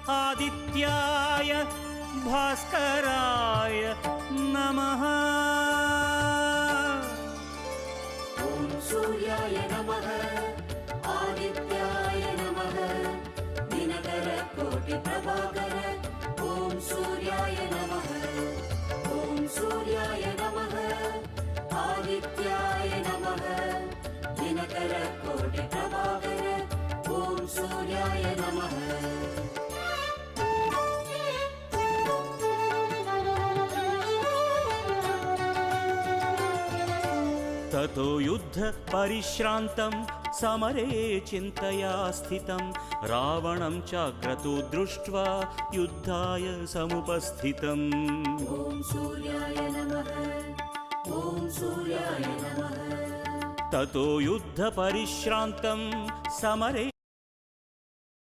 आदित्याय भास्कराय नमः। ॐ सूर्याय नमः आदित्याय नमः दिनकर कोटि प्रभाकर ॐ सूर्याय नमः। ॐ सूर्याय नमः आदित्याय नमः दिनकर कोटि प्रभाकर ॐ सूर्याय नमः। ततो युद्ध परिश्रान्तं समरे चिन्तया स्थितं रावणं चाक्रतो दृष्ट्वा युद्धाय समुपस्थितम्। ॐ सूर्याय नमः ॐ सूर्याय नमः। ततो युद्ध परिश्रान्तं समरे